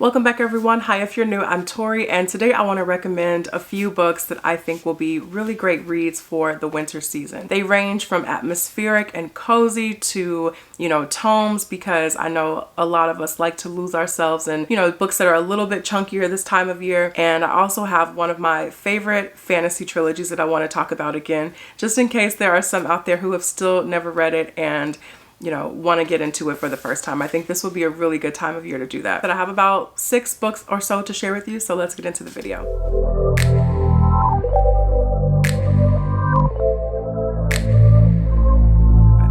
Welcome back everyone. Hi, if you're new, I'm Tori, and today I want to recommend a few books that I think will be really great reads for the winter season. They range from atmospheric and cozy to, tomes, because I know a lot of us like to lose ourselves in, books that are a little bit chunkier this time of year. And I also have one of my favorite fantasy trilogies that I want to talk about again, just in case there are some out there who have still never read it and want to get into it for the first time. I think this will be a really good time of year to do that. But I have about 6 books or so to share with you, so let's get into the video.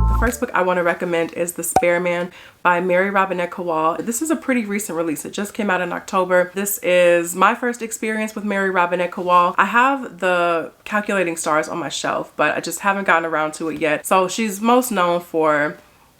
The first book I want to recommend is The Spareman by Mary Robinette Kowal. This is a pretty recent release. It just came out in October. This is my first experience with Mary Robinette Kowal. I have the Calculating Stars on my shelf, but I just haven't gotten around to it yet. So she's most known for,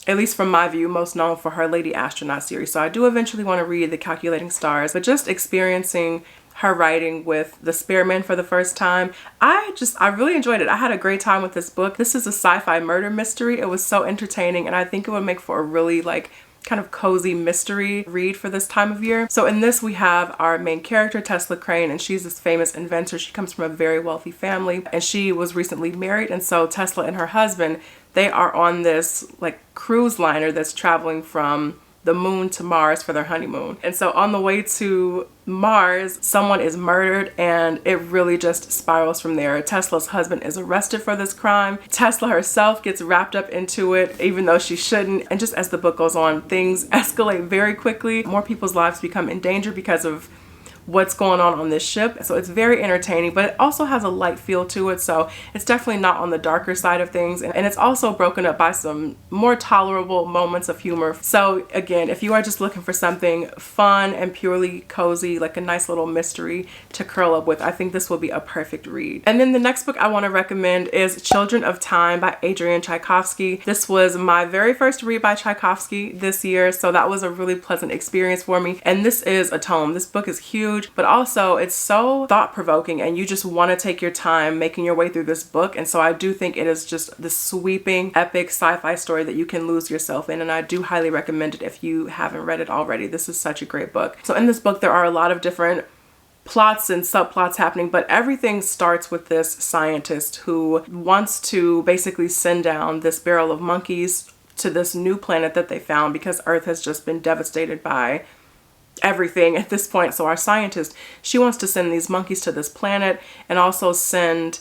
at least from my view, most known for her Lady Astronaut series. So I do eventually want to read the Calculating Stars, but just experiencing her writing with The Spareman for the first time, I really enjoyed it. I had a great time with this book. This is a sci-fi murder mystery. It was so entertaining, and I think it would make for a really kind of cozy mystery read for this time of year. So in this we have our main character, Tesla Crane, and she's this famous inventor. She comes from a very wealthy family, and she was recently married, and so Tesla and her husband, they are on this cruise liner that's traveling from the moon to Mars for their honeymoon. And so on the way to Mars, someone is murdered, and it really just spirals from there. Tesla's husband is arrested for this crime. Tesla herself gets wrapped up into it, even though she shouldn't. And just as the book goes on, things escalate very quickly. More people's lives become in danger because of what's going on this ship. So it's very entertaining, but it also has a light feel to it. So it's definitely not on the darker side of things. And it's also broken up by some more tolerable moments of humor. So again, if you are just looking for something fun and purely cozy, like a nice little mystery to curl up with, I think this will be a perfect read. And then the next book I want to recommend is Children of Time by Adrian Tchaikovsky. This was my very first read by Tchaikovsky this year, so that was a really pleasant experience for me. And this is a tome. This book is huge, but also it's so thought-provoking, and you just want to take your time making your way through this book. And so I do think it is just the sweeping, epic sci-fi story that you can lose yourself in, and I do highly recommend it if you haven't read it already. This is such a great book. So in this book there are a lot of different plots and subplots happening, but everything starts with this scientist who wants to basically send down this barrel of monkeys to this new planet that they found, because Earth has just been devastated by everything at this point. So our scientist, she wants to send these monkeys to this planet and also send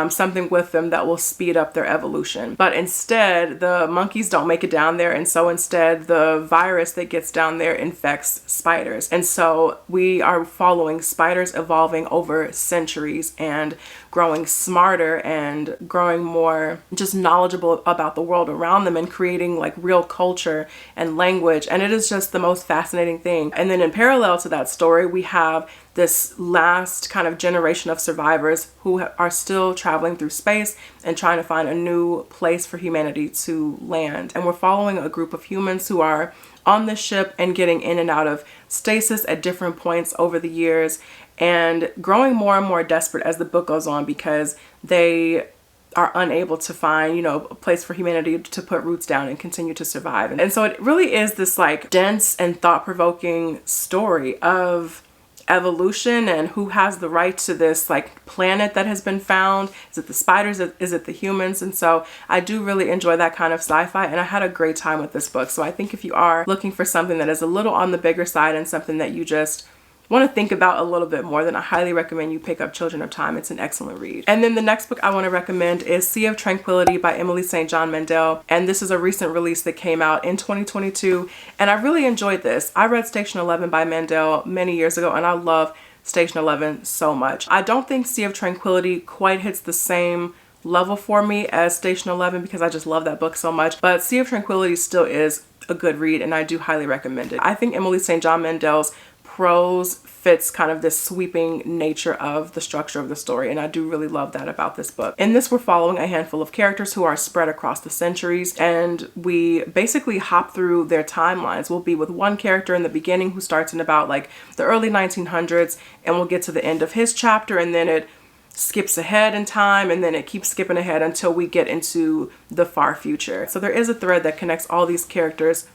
something with them that will speed up their evolution. But instead, the monkeys don't make it down there, and so instead the virus that gets down there infects spiders. And so we are following spiders evolving over centuries and growing smarter and growing more just knowledgeable about the world around them and creating real culture and language. And it is just the most fascinating thing. And then in parallel to that story, we have this last kind of generation of survivors who are still traveling through space and trying to find a new place for humanity to land. And we're following a group of humans who are on this ship and getting in and out of stasis at different points over the years, and growing more and more desperate as the book goes on, because they are unable to find, a place for humanity to put roots down and continue to survive. And so it really is this dense and thought-provoking story of evolution and who has the right to this planet that has been found. Is it the spiders? Is it the humans? And so I do really enjoy that kind of sci-fi, and I had a great time with this book. So I think if you are looking for something that is a little on the bigger side and something that you just want to think about a little bit more, then I highly recommend you pick up Children of Time. It's an excellent read. And then the next book I want to recommend is Sea of Tranquility by Emily St. John Mandel. And this is a recent release that came out in 2022. And I really enjoyed this. I read Station 11 by Mandel many years ago, and I love Station 11 so much. I don't think Sea of Tranquility quite hits the same level for me as Station 11, because I just love that book so much. But Sea of Tranquility still is a good read, and I do highly recommend it. I think Emily St. John Mandel's prose fits kind of this sweeping nature of the structure of the story, and I do really love that about this book. In this, we're following a handful of characters who are spread across the centuries, and we basically hop through their timelines. We'll be with one character in the beginning who starts in about the early 1900s, and we'll get to the end of his chapter, and then it skips ahead in time, and then it keeps skipping ahead until we get into the far future. So there is a thread that connects all these characters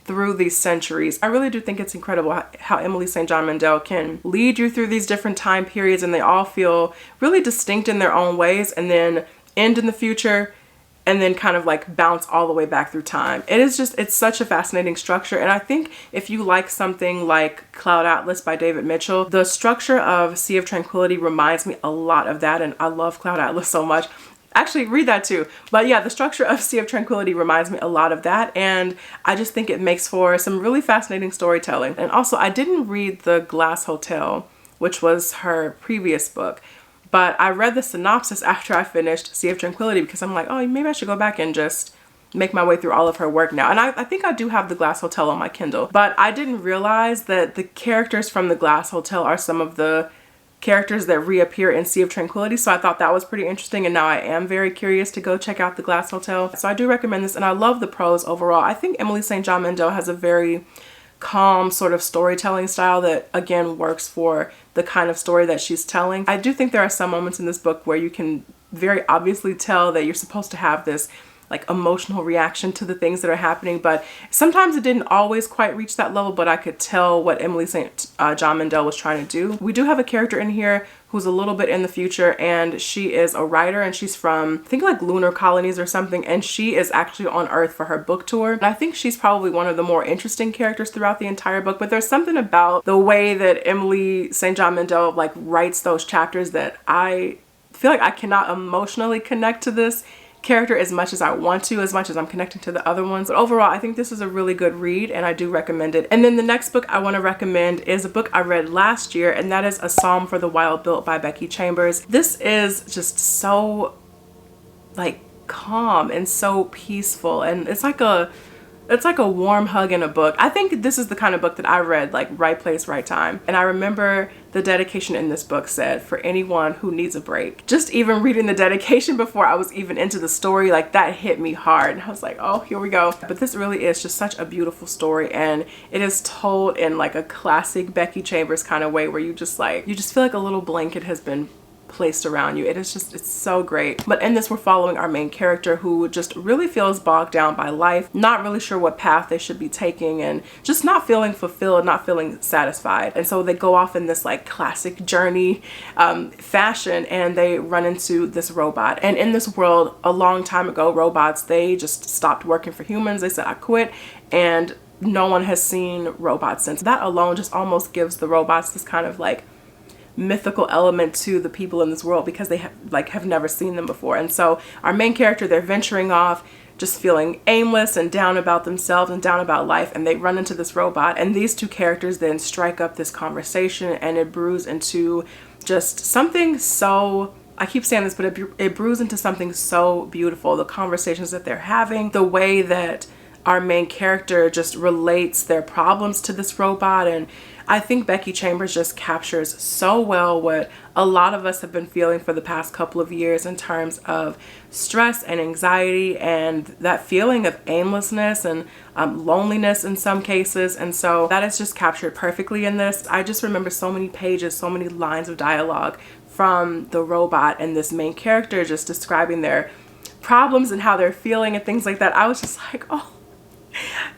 through these centuries. I really do think it's incredible how Emily St. John Mandel can lead you through these different time periods, and they all feel really distinct in their own ways, and then end in the future, and then kind of like bounce all the way back through time. It's such a fascinating structure. And I think if you like something like Cloud Atlas by David Mitchell, the structure of Sea of Tranquility reminds me a lot of that. And I love Cloud Atlas so much. Actually, read that too. But yeah, the structure of Sea of Tranquility reminds me a lot of that. And I just think it makes for some really fascinating storytelling. And also, I didn't read The Glass Hotel, which was her previous book. But I read the synopsis after I finished Sea of Tranquility because I'm like, oh, maybe I should go back and just make my way through all of her work now. And I think I do have The Glass Hotel on my Kindle. But I didn't realize that the characters from The Glass Hotel are some of the characters that reappear in Sea of Tranquility. So I thought that was pretty interesting. And now I am very curious to go check out The Glass Hotel. So I do recommend this. And I love the prose overall. I think Emily St. John Mandel has a very calm sort of storytelling style that again works for the kind of story that she's telling. I do think there are some moments in this book where you can very obviously tell that you're supposed to have this like emotional reaction to the things that are happening, but sometimes it didn't always quite reach that level, but I could tell what Emily St. John Mandel was trying to do. We do have a character in here who's a little bit in the future, and she is a writer, and she's from, I think, like lunar colonies or something, and she is actually on Earth for her book tour. And I think she's probably one of the more interesting characters throughout the entire book, but there's something about the way that Emily St. John Mandel like writes those chapters that I feel like I cannot emotionally connect to this character as much as I want to, as much as I'm connecting to the other ones. But overall, I think this is a really good read, and I do recommend it. And then the next book I want to recommend is a book I read last year, and that is A Psalm for the Wild Built by Becky Chambers. This is just so like calm and so peaceful, and it's like a warm hug in a book. I think this is the kind of book that I read like right place, right time. And I remember the dedication in this book said, for anyone who needs a break. Just even reading the dedication before I was even into the story, like that hit me hard. And I was like, oh, here we go. But this really is just such a beautiful story, and it is told in like a classic Becky Chambers kind of way where you just feel like a little blanket has been placed around you. It's so great. But in this, we're following our main character who just really feels bogged down by life, not really sure what path they should be taking, and just not feeling fulfilled, not feeling satisfied. And so they go off in this like classic journey fashion, and they run into this robot. And in this world, a long time ago, robots, they just stopped working for humans. They said, I quit, and no one has seen robots since. That alone just almost gives the robots this kind of like mythical element to the people in this world, because they have never seen them before. And so our main character, they're venturing off just feeling aimless and down about themselves and down about life, and they run into this robot, and these two characters then strike up this conversation, and it brews into just something so, I keep saying this, but it brews into something so beautiful. The conversations that they're having, the way that our main character just relates their problems to this robot. And I think Becky Chambers just captures so well what a lot of us have been feeling for the past couple of years in terms of stress and anxiety and that feeling of aimlessness and loneliness in some cases. And so that is just captured perfectly in this. I just remember so many pages, so many lines of dialogue from the robot and this main character just describing their problems and how they're feeling and things like that. I was just like, oh,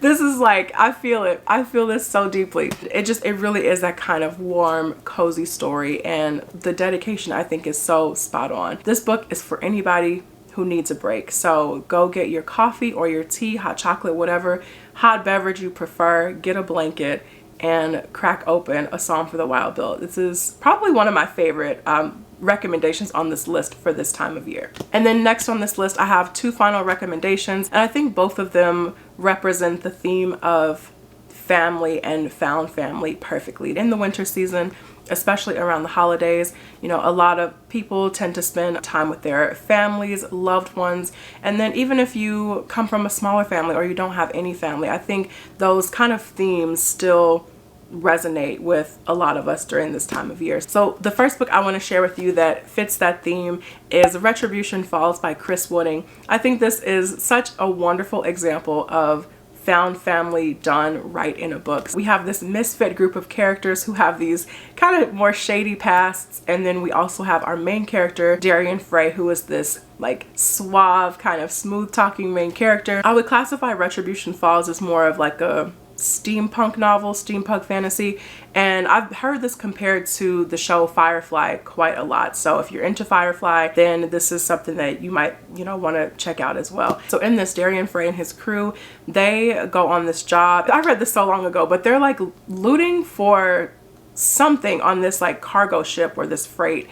this is like, I feel it. I feel this so deeply. It really is that kind of warm, cozy story, and the dedication I think is so spot on. This book is for anybody who needs a break. So go get your coffee or your tea, hot chocolate, whatever hot beverage you prefer, get a blanket and crack open A Psalm for the Wild Built. This is probably one of my favorite recommendations on this list for this time of year. And then next on this list, I have two final recommendations, and I think both of them represent the theme of family and found family perfectly. In the winter season, especially around the holidays, you know, a lot of people tend to spend time with their families, loved ones, and then even if you come from a smaller family or you don't have any family, I think those kind of themes still resonate with a lot of us during this time of year. So the first book I want to share with you that fits that theme is Retribution Falls by Chris Wooding. I think this is such a wonderful example of found family done right in a book. We have this misfit group of characters who have these kind of more shady pasts, and then we also have our main character, Darian Frey, who is this like suave, kind of smooth talking main character. I would classify Retribution Falls as more of like a steampunk novel, steampunk fantasy, and I've heard this compared to the show Firefly quite a lot. So if you're into Firefly, then this is something that you might, you know, want to check out as well. So in this, Darian Frey and his crew, they go on this job. I read this so long ago, but they're like looting for something on this like cargo ship or this freight,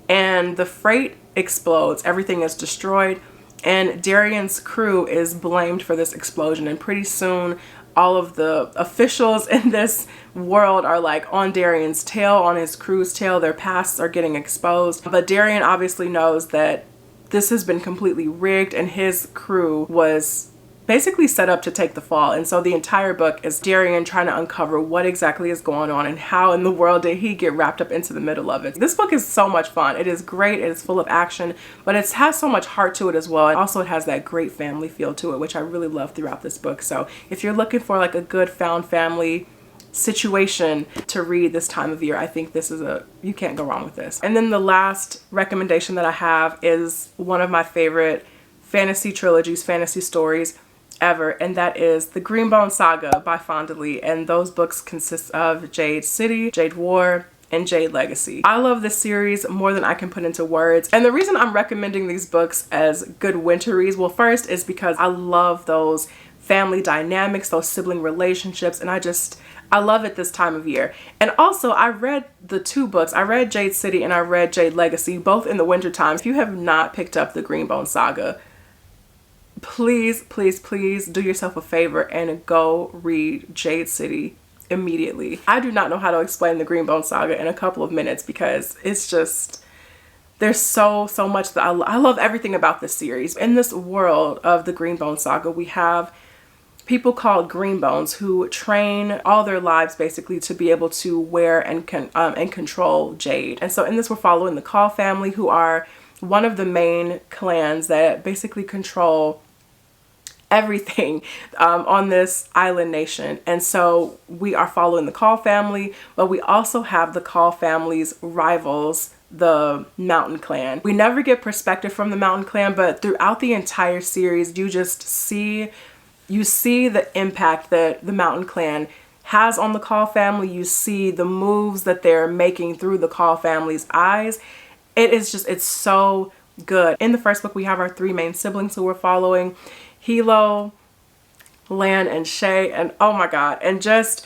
and the freight explodes, everything is destroyed, and Darian's crew is blamed for this explosion, and pretty soon all of the officials in this world are like on Darian's tail, on his crew's tail. Their pasts are getting exposed. But Darian obviously knows that this has been completely rigged, and his crew was basically set up to take the fall. And so the entire book is Darian trying to uncover what exactly is going on and how in the world did he get wrapped up into the middle of it. This book is so much fun. It is great. It is full of action, but it has so much heart to it as well. And also it has that great family feel to it, which I really love throughout this book. So if you're looking for like a good found family situation to read this time of year, I think this is you can't go wrong with this. And then the last recommendation that I have is one of my favorite fantasy trilogies, fantasy stories ever, and that is the Greenbone Saga by Fonda Lee. And those books consist of Jade City, Jade War, and Jade Legacy. I love this series more than I can put into words. And the reason I'm recommending these books as good winter reads, well, first is because I love those family dynamics, those sibling relationships, and I love it this time of year. And also I read the two books. I read Jade City and I read Jade Legacy, both in the winter time. If you have not picked up the Greenbone Saga, please, please, please do yourself a favor and go read Jade City immediately. I do not know how to explain the Greenbone Saga in a couple of minutes because it's just, there's so much that I love everything about this series. In this world of the Greenbone Saga, we have people called Greenbones who train all their lives basically to be able to wear and control jade. And so in this, we're following the Call family, who are one of the main clans that basically control everything on this island nation. And so we are following the Call family, but we also have the Call family's rivals, the Mountain Clan. We never get perspective from the Mountain Clan, but throughout the entire series, you see the impact that the Mountain Clan has on the Call family. You see the moves that they're making through the Call family's eyes. It's so good. In the first book, we have our three main siblings who we're following: Hilo, Lan, and Shay. And oh my God, and just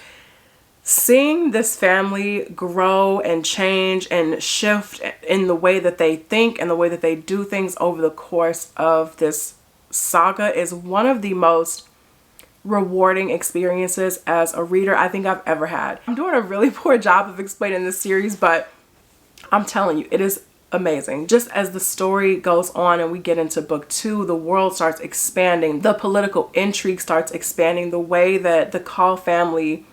seeing this family grow and change and shift in the way that they think and the way that they do things over the course of this saga is one of the most rewarding experiences as a reader I think I've ever had. I'm doing a really poor job of explaining this series, but I'm telling you, it is amazing. Just as the story goes on and we get into book 2, the world starts expanding, the political intrigue starts expanding, the way that the Call family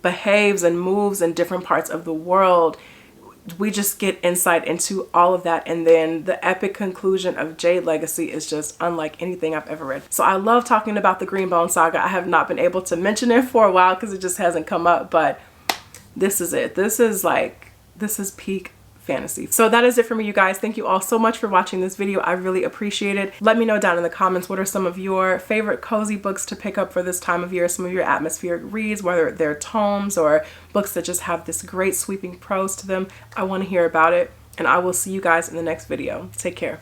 behaves and moves in different parts of the world. We just get insight into all of that, and then the epic conclusion of Jade Legacy is just unlike anything I've ever read. So I love talking about the Greenbone Saga. I have not been able to mention it for a while because it just hasn't come up, but this is it. This is peak fantasy. So that is it for me, you guys. Thank you all so much for watching this video. I really appreciate it. Let me know down in the comments what are some of your favorite cozy books to pick up for this time of year, some of your atmospheric reads, whether they're tomes or books that just have this great sweeping prose to them. I want to hear about it, and I will see you guys in the next video. Take care.